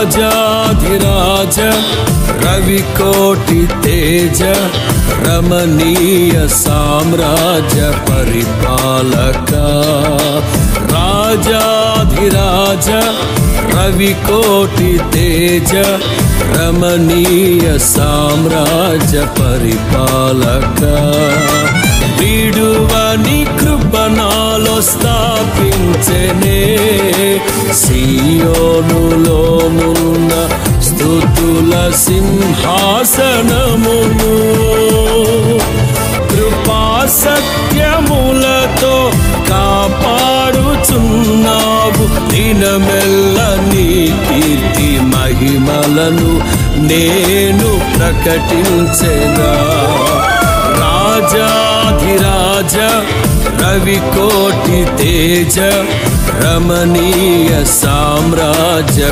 రాజాధిరాజ రవికోటి తేజ రమణీయ సామ్రాజ్య పరిపాలక రాజాధిరాజ రవికోటి తేజ రమణీయ సామ్రాజ్య పరిపాలక విడువని కృప నాలో స్థాపించెనే సియోనులోనున్న స్తుతుల సింహాసనమును కృపా సత్యములతో కాపాడుచున్నావు దినమెల్ల నీ కీర్తి మహిమలను నేను ప్రకటించెదా రాజాధిరాజ రవికోటి తేజ రమణీయ సామ్రాజ్య